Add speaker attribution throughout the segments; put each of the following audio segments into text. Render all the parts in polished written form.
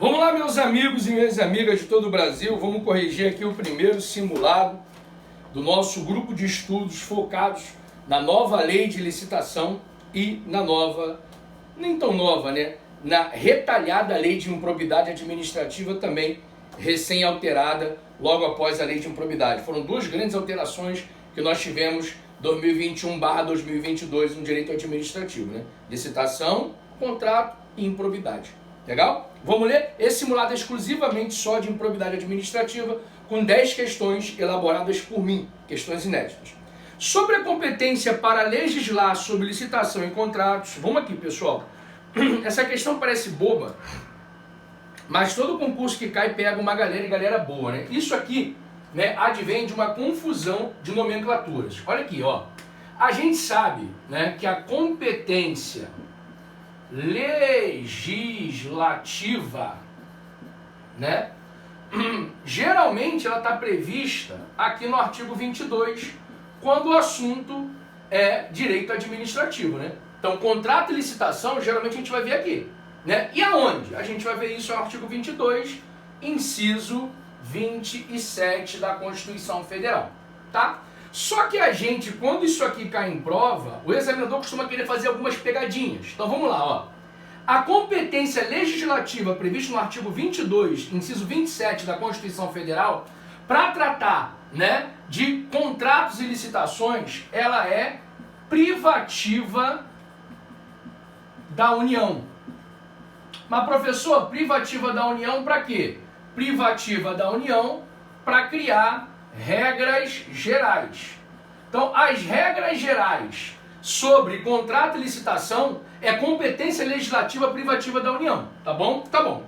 Speaker 1: Vamos lá, meus amigos e minhas amigas de todo o Brasil, vamos corrigir aqui o primeiro simulado do nosso grupo de estudos focados na nova lei de licitação e na nova, nem tão nova, né? Na retalhada lei de improbidade administrativa também recém-alterada logo após a lei de improbidade. Foram duas grandes alterações que nós tivemos 2021/2022 no direito administrativo, né? Licitação, contrato e improbidade. Legal? Vamos ler? Esse simulado é exclusivamente só de improbidade administrativa, com 10 questões elaboradas por mim, questões inéditas. Sobre a competência para legislar sobre licitação e contratos, vamos aqui, pessoal. Essa questão parece boba, mas todo concurso que cai pega uma galera e galera boa, né? Isso aqui, né, advém de uma confusão de nomenclaturas. Olha aqui, ó. A gente sabe, né, que a competência legislativa, né, geralmente ela está prevista aqui no artigo 22, quando o assunto é direito administrativo, né? Então, contrato e licitação, geralmente a gente vai ver aqui, né? E aonde? A gente vai ver isso no artigo 22, inciso 27 da Constituição Federal, tá? Só que a gente, quando isso aqui cai em prova, o examinador costuma querer fazer algumas pegadinhas. Então vamos lá, ó. A competência legislativa prevista no artigo 22, inciso 27 da Constituição Federal, para tratar, né, de contratos e licitações, ela é privativa da União. Mas, professor, privativa da União para quê? Privativa da União para criar regras gerais. Então, as regras gerais sobre contrato e licitação é competência legislativa privativa da União, tá bom? Tá bom.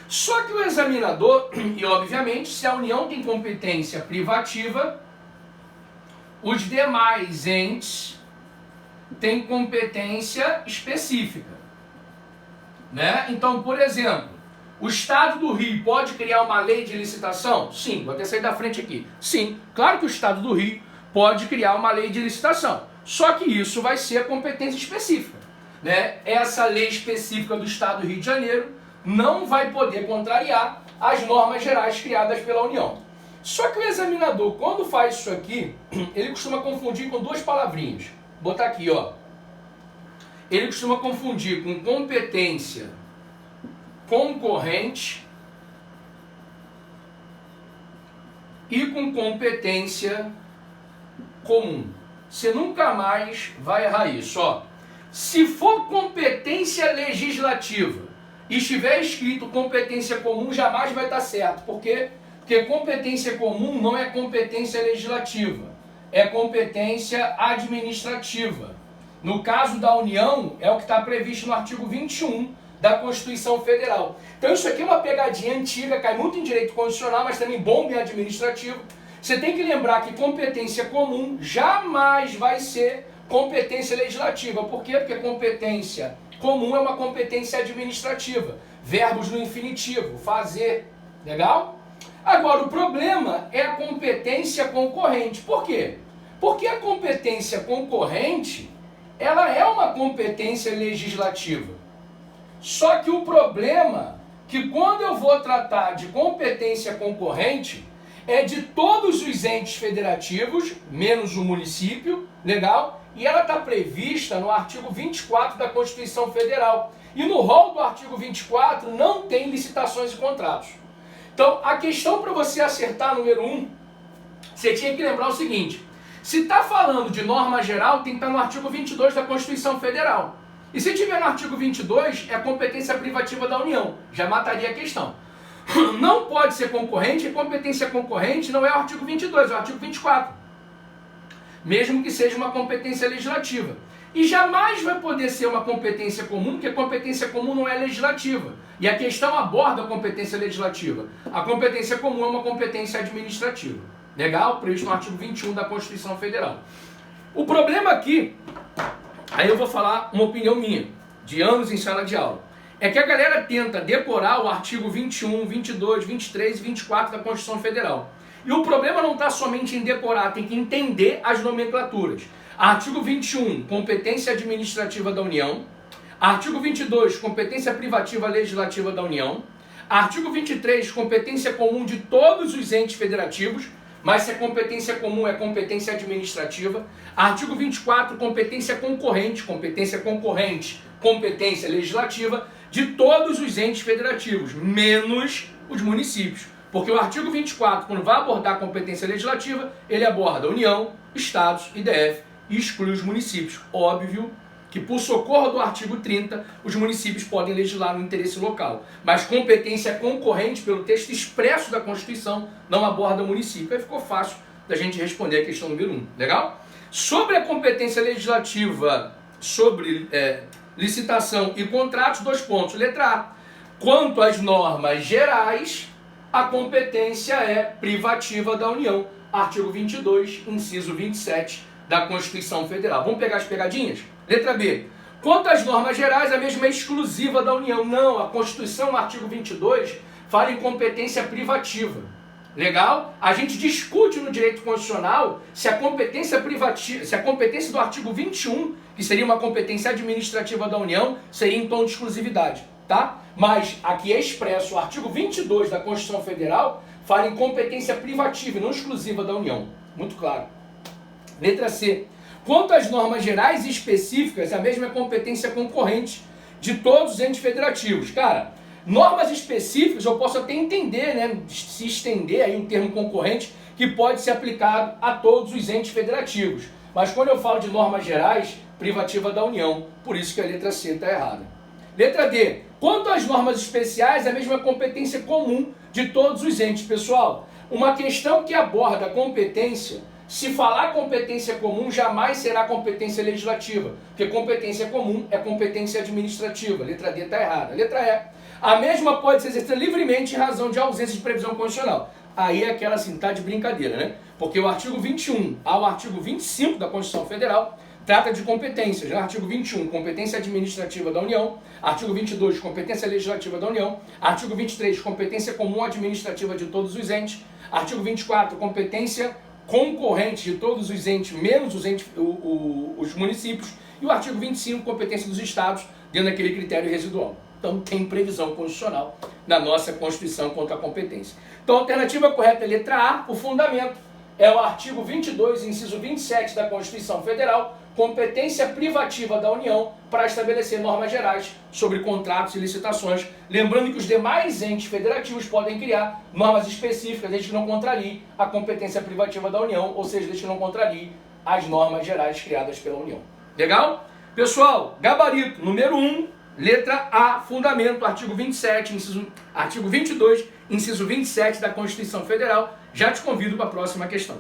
Speaker 1: Só que o examinador, e obviamente, se a União tem competência privativa, os demais entes têm competência específica, né? Então, por exemplo, o Estado do Rio pode criar uma lei de licitação? Sim, vou até sair da frente aqui. Sim, claro que o Estado do Rio pode criar uma lei de licitação. Só que isso vai ser a competência específica, né? Essa lei específica do Estado do Rio de Janeiro não vai poder contrariar as normas gerais criadas pela União. Só que o examinador, quando faz isso aqui, ele costuma confundir com duas palavrinhas. Vou botar aqui, ó. Ele costuma confundir com competência concorrente e com competência comum. Você nunca mais vai errar isso, ó. Se for competência legislativa e estiver escrito competência comum, jamais vai estar certo. Por quê? Porque competência comum não é competência legislativa, é competência administrativa. No caso da União, é o que está previsto no artigo 21 da Constituição Federal. Então isso aqui é uma pegadinha antiga, cai muito em direito constitucional, mas também bomba em administrativo. Você tem que lembrar que competência comum jamais vai ser competência legislativa. Por quê? Porque competência comum é uma competência administrativa. Verbos no infinitivo, fazer. Legal? Agora, o problema é a competência concorrente. Por quê? Porque a competência concorrente, ela é uma competência legislativa. Só que o problema é que quando eu vou tratar de competência concorrente, é de todos os entes federativos, menos o município, legal? E ela está prevista no artigo 24 da Constituição Federal. E no rol do artigo 24 não tem licitações e contratos. Então, a questão para você acertar número 1, você tinha que lembrar o seguinte: se está falando de norma geral, tem que estar no artigo 22 da Constituição Federal. E se tiver no artigo 22, é competência privativa da União. Já mataria a questão. Não pode ser concorrente, e competência concorrente não é o artigo 22, é o artigo 24. Mesmo que seja uma competência legislativa. E jamais vai poder ser uma competência comum, porque competência comum não é legislativa. E a questão aborda a competência legislativa. A competência comum é uma competência administrativa. Legal? Previsto no artigo 21 da Constituição Federal. O problema aqui, aí eu vou falar uma opinião minha, de anos em sala de aula, é que a galera tenta decorar o artigo 21, 22, 23 e 24 da Constituição Federal. E o problema não está somente em decorar, tem que entender as nomenclaturas. Artigo 21, competência administrativa da União. Artigo 22, competência privativa legislativa da União. Artigo 23, competência comum de todos os entes federativos, mas se a competência comum é competência administrativa. Artigo 24, competência concorrente, competência legislativa de todos os entes federativos, menos os municípios. Porque o artigo 24, quando vai abordar a competência legislativa, ele aborda a União, Estados e DF e exclui os municípios. Óbvio que, por socorro do artigo 30, os municípios podem legislar no interesse local. Mas competência concorrente, pelo texto expresso da Constituição, não aborda o município. Aí ficou fácil da gente responder a questão número 1. Legal? Sobre a competência legislativa, sobre licitação e contratos, 2 pontos. Letra A. Quanto às normas gerais, a competência é privativa da União. Artigo 22, inciso 27 da Constituição Federal. Vamos pegar as pegadinhas? Letra B. Quanto às normas gerais, a mesma é exclusiva da União. Não, a Constituição, no artigo 22, fala em competência privativa. Legal? A gente discute no direito constitucional se a competência privativa, se a competência do artigo 21, que seria uma competência administrativa da União, seria em tom de exclusividade, tá? Mas aqui é expresso, o artigo 22 da Constituição Federal fala em competência privativa e não exclusiva da União. Muito claro. Letra C. Quanto às normas gerais e específicas, a mesma é competência concorrente de todos os entes federativos. Cara, normas específicas eu posso até entender, né, se estender aí um termo concorrente que pode ser aplicado a todos os entes federativos. Mas quando eu falo de normas gerais, privativa da União. Por isso que a letra C está errada. Letra D. Quanto às normas especiais, a mesma competência comum de todos os entes. Pessoal, uma questão que aborda a competência, se falar competência comum, jamais será competência legislativa, porque competência comum é competência administrativa. Letra D está errada. Letra E. A mesma pode ser exercida livremente em razão de ausência de previsão constitucional. Aí é aquela assim, tá de brincadeira, né? Porque o artigo 21 ao artigo 25 da Constituição Federal trata de competências. No artigo 21, competência administrativa da União. Artigo 22, competência legislativa da União. Artigo 23, competência comum administrativa de todos os entes. Artigo 24, competência concorrente de todos os entes, menos os municípios. E o artigo 25, competência dos estados, dentro daquele critério residual. Então tem previsão constitucional na nossa Constituição quanto à competência. Então a alternativa correta é letra A, o fundamento é o artigo 22, inciso 27 da Constituição Federal, competência privativa da União para estabelecer normas gerais sobre contratos e licitações. Lembrando que os demais entes federativos podem criar normas específicas, desde que não contrarie a competência privativa da União, ou seja, desde que não contrarie as normas gerais criadas pela União. Legal? Pessoal, gabarito número 1, letra A, fundamento, artigo 27, artigo 22, inciso 27 da Constituição Federal. Já te convido para a próxima questão.